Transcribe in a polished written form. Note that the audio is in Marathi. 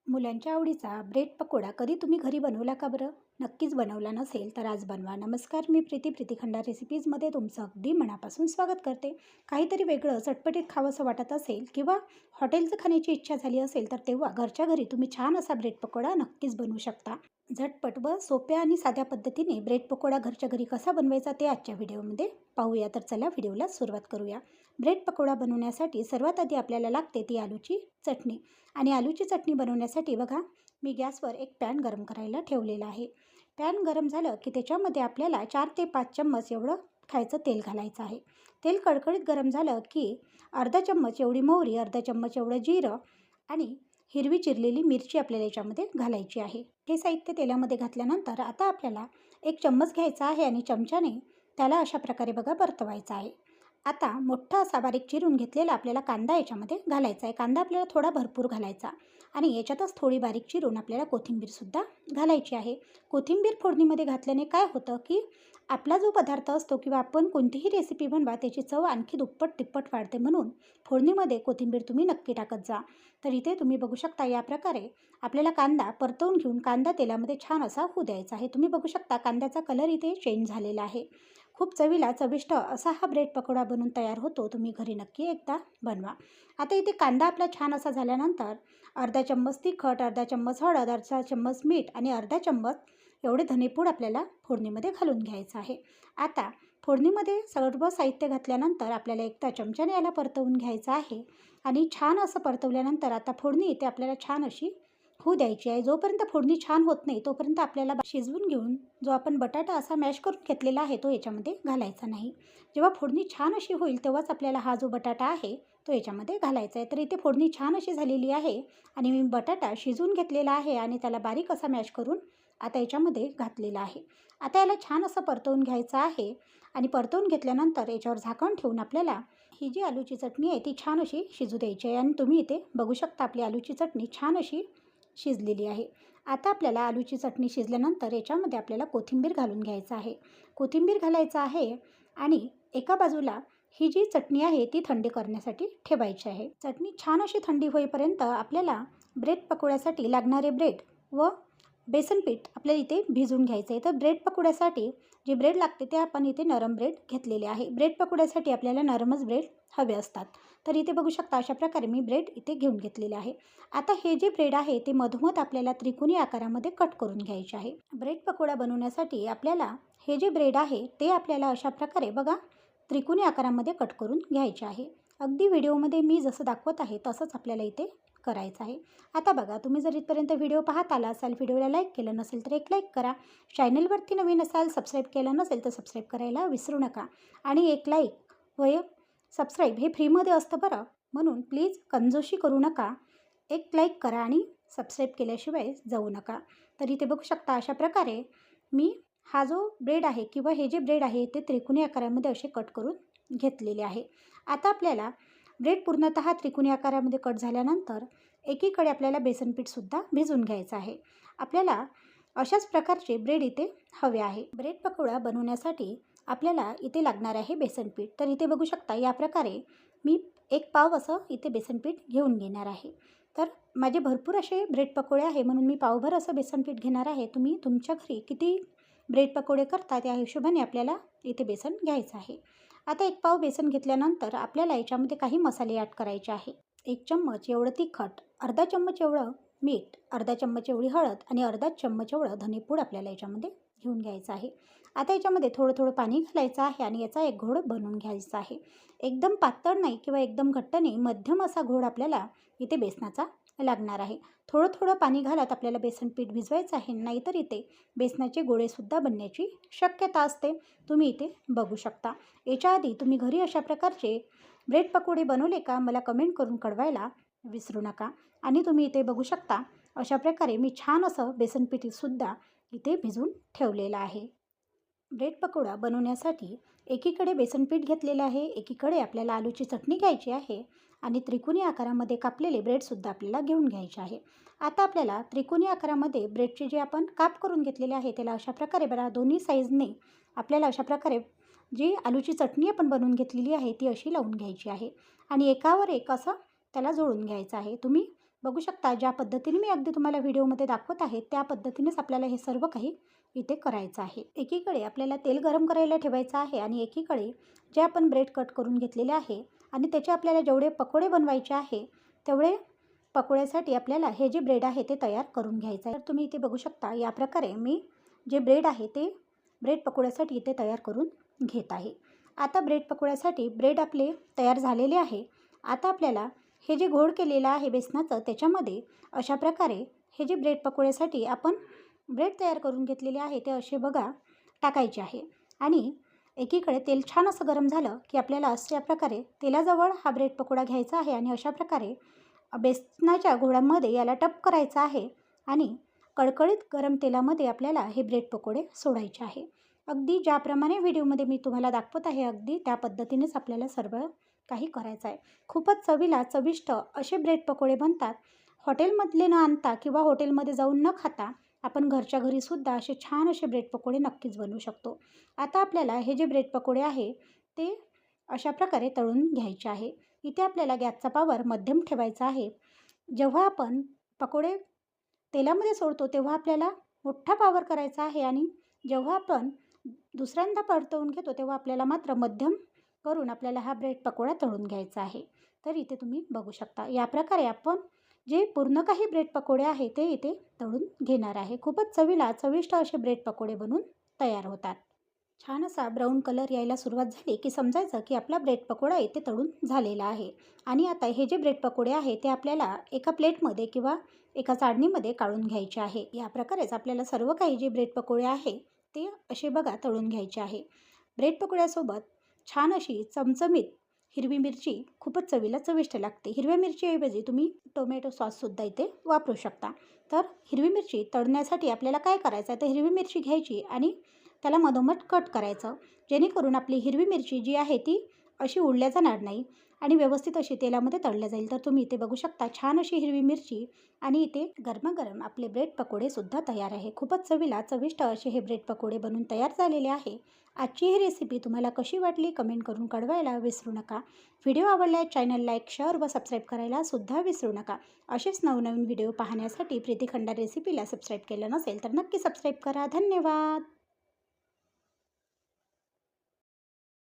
मुलांच्या आवडीचा ब्रेड पकोडा कधी तुम्ही घरी बनवला का बरं? नक्कीच बनवला नसेल तर आज बनवा. नमस्कार, मी प्रीती खंडार रेसिपीजमध्ये तुमचं अगदी मनापासून स्वागत करते. काहीतरी वेगळं चटपटीत खावंसं वाटत असेल किंवा हॉटेलचं खाण्याची इच्छा झाली असेल तर तेव्हा घरच्या घरी तुम्ही छान असा ब्रेड पकोडा नक्कीच बनवू शकता. झटपट व सोप्या आणि साध्या पद्धतीने ब्रेड पकोडा घरच्या घरी कसा बनवायचा ते आजच्या व्हिडिओमध्ये पाहूया. तर चला व्हिडिओला सुरुवात करूया. ब्रेड पकोडा बनवण्यासाठी सर्वात आधी आपल्याला लागते ती आलूची चटणी. आणि आलूची चटणी बनवण्यासाठी बघा, मी गॅसवर एक पॅन गरम करायला ठेवलेला आहे. पॅन गरम झालं की त्याच्यामध्ये आपल्याला 4 ते 5 चम्मच एवढं खायचं तेल घालायचं आहे. तेल कडकडीत गरम झालं की अर्धा चम्मच एवढी मोहरी, अर्धा चम्मच एवढं जिरं आणि हिरवी चिरलेली मिरची आपल्याला याच्यामध्ये घालायची आहे. हे साहित्य तेलामध्ये घातल्यानंतर आता आपल्याला 1 चम्मच घ्यायचा आहे आणि चमच्याने त्याला अशा प्रकारे बघा परतवायचा आहे. आता मोठा असा बारीक चिरून घेतलेला आपल्याला कांदा याच्यामध्ये घालायचा आहे. कांदा आपल्याला थोडा भरपूर घालायचा आणि याच्यातच थोडी बारीक चिरून आपल्याला कोथिंबीरसुद्धा घालायची आहे. कोथिंबीर फोडणीमध्ये घातल्याने काय होतं की आपला जो पदार्थ असतो किंवा आपण कोणतीही रेसिपी बनवा त्याची चव आणखी दुप्पट तिप्पट वाढते. म्हणून फोडणीमध्ये कोथिंबीर तुम्ही नक्की टाकत जा. तर इथे तुम्ही बघू शकता या प्रकारे आपल्याला कांदा परतवून घेऊन कांदा तेलामध्ये छान असा होऊ द्यायचा आहे. तुम्ही बघू शकता कांद्याचा कलर इथे चेंज झालेला आहे. खूप चवीला चविष्ट असा हा ब्रेड पकोडा बनून तयार होतो. तुम्ही घरी नक्की एकदा बनवा. आता इथे कांदा आपला छान असा झाल्यानंतर अर्धा चम्मच तिखट, अर्धा चम्मच हळद, अर्धा चम्मच मीठ आणि अर्धा चम्मच एवढे धनेपूड आपल्याला फोडणीमध्ये घालून घ्यायचं आहे. आता फोडणीमध्ये सर्व साहित्य घातल्यानंतर आपल्याला एकदा चमच्याने याला परतवून घ्यायचं आहे आणि छान असं परतवल्यानंतर आता फोडणी इथे आपल्याला छान अशी होऊ द्यायची आहे. जोपर्यंत फोडणी छान होत नाही तोपर्यंत आपल्याला शिजवून घेऊन जो आपण बटाटा असा मॅश करून घेतलेला आहे तो याच्यामध्ये घालायचा नाही. जेव्हा फोडणी छान अशी होईल तेव्हाच आपल्याला हा जो बटाटा आहे तो याच्यामध्ये घालायचा आहे. तर इथे फोडणी छान अशी झालेली आहे आणि मी बटाटा शिजवून घेतलेला आहे आणि त्याला बारीक असा मॅश करून आता याच्यामध्ये घातलेला आहे. आता याला छान असं परतवून घ्यायचं आहे आणि परतवून घेतल्यानंतर याच्यावर झाकण ठेवून आपल्याला ही जी आलूची चटणी आहे ती छान अशी शिजू द्यायची आहे. आणि तुम्ही इथे बघू शकता आपली आलूची चटणी छान अशी शिजलेली आहे. आता आपल्याला आलूची चटणी शिजल्यानंतर याच्यामध्ये आपल्याला कोथिंबीर घालून घ्यायचं आहे. कोथिंबीर घालायचं आहे आणि एका बाजूला ही जी चटणी आहे ती थंडी करण्यासाठी ठेवायची आहे. चटणी छान अशी थंडी होईपर्यंत आपल्याला ब्रेड पकोड्यासाठी लागणारे ब्रेड व बेसन पीठ आपल्याला इथे भिजून घ्यायचं आहे. तर ब्रेड पकोड्यासाठी जे ब्रेड लागते ते आपण इथे नरम ब्रेड घेतलेले आहे. ब्रेड पकोड्यासाठी आपल्याला नरमच ब्रेड हवे असतात. तर इथे बघू शकता अशा प्रकारे मी ब्रेड इथे घेऊन घेतलेले आहे. आता हे जे ब्रेड आहे ते मधोमध आपल्याला त्रिकोणी आकारामध्ये कट करून घ्यायचे आहे. ब्रेड पकोडा बनवण्यासाठी आपल्याला हे जे ब्रेड आहे ते आपल्याला अशा प्रकारे बघा त्रिकोणी आकारामध्ये कट करून घ्यायचे आहे. अगदी व्हिडिओमध्ये मी जसं दाखवत आहे तसंच आपल्याला इथे करायचं आहे. आता बघा, तुम्ही जर इथपर्यंत व्हिडिओ पाहत आला असाल, व्हिडिओला लाईक केलं नसेल तर एक लाईक करा. चॅनलवरती नवीन असाल, सबस्क्राईब केलं नसेल तर सबस्क्राईब करायला विसरू नका. आणि एक लाईक व सबस्क्राईब हे फ्रीमध्ये असतं बरं, म्हणून प्लीज कंजूशी करू नका. एक लाईक करा आणि सबस्क्राईब केल्याशिवाय जाऊ नका. तर इथे बघू शकता अशा प्रकारे मी हा जो ब्रेड आहे किंवा हे जे ब्रेड आहे ते त्रिकोणी आकारामध्ये असे कट करून घेतलेले आहे. आता आपल्याला ब्रेड पूर्णतः त्रिकोणी आकारामध्ये कट झाल्यानंतर एकीकडे आपल्याला बेसन पीठसुद्धा भिजवून घ्यायचं आहे. आपल्याला अशाच प्रकारचे ब्रेड इथे हवे आहे. ब्रेड पकोडा बनवण्यासाठी आपल्याला इथे लागणार आहे बेसन पीठ. तर इथे बघू शकता या प्रकारे मी 1 पाव असं इथे बेसन पीठ घेऊन घेणार आहे. तर माझे भरपूर असे ब्रेड पकोडे आहे म्हणून मी पावभर असं बेसन पीठ घेणार आहे. तुम्ही तुमच्या घरी किती ब्रेड पकोडे करता त्या हिशोबाने आपल्याला इथे बेसन घ्यायचं आहे. आता 1 पाव बेसन घेतल्यानंतर आपल्याला याच्यामध्ये काही मसाले ॲड करायचे आहे. 1 चम्मच एवढं तिखट, अर्धा चम्मच एवढं मीठ, अर्धा चम्मच एवढी हळद आणि अर्धा चम्मच एवढं धनेपूड आपल्याला याच्यामध्ये घेऊन घ्यायचं आहे. आता याच्यामध्ये थोडं थोडं पाणी घालायचं आहे आणि याचा एक घोळ बनवून घ्यायचा आहे. एकदम पातळ नाही किंवा एकदम घट्ट नाही, मध्यम असा घोळ आपल्याला इथे बेसनाचा लागणार आहे. थोडं थोडं पाणी घालत आपल्याला बेसन पीठ भिजवायचं आहे, नाहीतर इथे बेसनाचे गोळेसुद्धा बनण्याची शक्यता असते. तुम्ही इथे बघू शकता. याच्या आधी तुम्ही घरी अशा प्रकारचे ब्रेड पकोडे बनवले का मला कमेंट करून कळवायला विसरू नका. आणि तुम्ही इथे बघू शकता अशा प्रकारे मी छान असं बेसन पीठसुद्धा इथे भिजवून ठेवलेलं आहे. ब्रेड पकोडा बनवण्यासाठी एकीकडे बेसन पीठ घेतलेलं आहे, एकीकडे आपल्याला आलूची चटणी घ्यायची आहे आणि त्रिकोणी आकारामध्ये कापलेले ब्रेडसुद्धा आपल्याला घेऊन घ्यायचे आहे. आता आपल्याला त्रिकोणी आकारामध्ये ब्रेडचे जे आपण काप करून घेतलेले आहे त्याला अशा प्रकारे बघा दोन्ही साईजने आपल्याला अशा प्रकारे जी आलूची चटणी आपण बनवून घेतलेली आहे ती अशी लावून घ्यायची आहे आणि एकावर एक असं त्याला जोडून घ्यायचं आहे. तुम्ही बघू शकता ज्या पद्धतीने मी अगदी तुम्हाला व्हिडिओमध्ये दाखवत आहे त्या पद्धतीनेच आपल्याला हे सर्व काही इथे करायचं आहे. एकीकडे आपल्याला तेल गरम करायला ठेवायचं आहे आणि एकीकडे जे आपण ब्रेड कट करून घेतलेले आहे आणि त्याचे आपल्याला जेवढे पकोडे बनवायचे आहे तेवढे पकोड्यासाठी आपल्याला हे जे ब्रेड आहे ते तयार करून घ्यायचं आहे. तर तुम्ही इथे बघू शकता या प्रकारे मी जे ब्रेड आहे ते ब्रेड पकोड्यासाठी इथे तयार करून घेत आहे. आता ब्रेड पकोड्यासाठी ब्रेड आपले तयार झालेले आहे. आता आपल्याला हे जे घोळ केलेलं आहे बेसनाचं त्याच्यामध्ये अशा प्रकारे हे जे ब्रेड पकोड्यासाठी आपण ब्रेड तयार करून घेतलेले आहे ते असे बघा टाकायचे आहे. आणि एकीकडे तेल छान असं गरम झालं की आपल्याला अशा प्रकारे तेलाजवळ हा ब्रेड पकोडा घ्यायचा आहे आणि अशा प्रकारे बेसनाच्या घोळामध्ये याला टप करायचं आहे आणि कडकडीत गरम तेलामध्ये आपल्याला हे ब्रेड पकोडे सोडायचे आहे. अगदी ज्याप्रमाणे व्हिडिओमध्ये मी तुम्हाला दाखवत आहे अगदी त्या पद्धतीनेच आपल्याला सर्व काही करायचं आहे. खूपच चवीला चविष्ट असे ब्रेड पकोडे बनतात. हॉटेलमधले न आणता किंवा हॉटेलमध्ये जाऊन न खाता आपण घरच्या घरीसुद्धा असे छान असे ब्रेड पकोडे नक्कीच बनवू शकतो. आता आपल्याला हे जे ब्रेड पकोडे आहे ते अशा प्रकारे तळून घ्यायचे आहे. इथे आपल्याला गॅसचा पॉवर मध्यम ठेवायचा आहे. जेव्हा आपण पकोडे तेलामध्ये सोडतो तेव्हा आपल्याला मोठा पॉवर करायचा आहे आणि जेव्हा आपण दुसऱ्यांदा परतवून घेतो तेव्हा आपल्याला मात्र मध्यम करून आपल्याला हा ब्रेड पकोडा तळून घ्यायचा आहे. तर इथे तुम्ही बघू शकता या प्रकारे आपण जे पूर्ण काही ब्रेड पकोडे आहे ते इथे तळून घेणार आहे. खूपच चवीला चविष्ट असे ब्रेड पकोडे बनून तयार होतात. छान असा ब्राऊन कलर यायला सुरुवात झाली की समजायचं की आपला ब्रेड पकोडा इथे तळून झालेला आहे. आणि आता हे जे ब्रेड पकोडे आहे ते आपल्याला एका प्लेटमध्ये किंवा एका चाळणीमध्ये काढून घ्यायचे आहे. या प्रकारेच आपल्याला सर्व काही जे ब्रेड पकोडे आहे ते असे बघा तळून घ्यायचे आहे. ब्रेड पकोड्यासोबत छान अशी चमचमीत हिरवी मिरची खूपच चवीला चविष्ट लागते. हिरव्या मिरचीऐवजी तुम्ही टोमॅटो सॉससुद्धा इथे वापरू शकता. तर हिरवी मिरची तळण्यासाठी आपल्याला काय करायचं आहे तर हिरवी मिरची घ्यायची आणि त्याला मधोमध कट करायचं जेणेकरून आपली हिरवी मिरची जी आहे ती अशी उडल्या जाणार नाही आणि व्यवस्थित अशी तेलामध्ये तळल्या जाईल. तर तुम्ही इथे बघू शकता छान अशी हिरवी मिरची आणि इथे गरमागरम आपले ब्रेड पकोडेसुद्धा तयार आहे. खूपच चवीला चविष्ट असे हे ब्रेड पकोडे बनून तयार झालेले आहे. आजची ही रेसिपी तुम्हाला कशी वाटली कमेंट करून कळवायला विसरू नका. व्हिडिओ आवडल्यास चॅनल लाईक शेअर व सबस्क्राईब करायला सुद्धा विसरू नका. असेच नवनवीन व्हिडिओ पाहण्यासाठी प्रीती खंडार रेसिपीला सबस्क्राईब केलं नसेल तर नक्की सबस्क्राईब करा. धन्यवाद.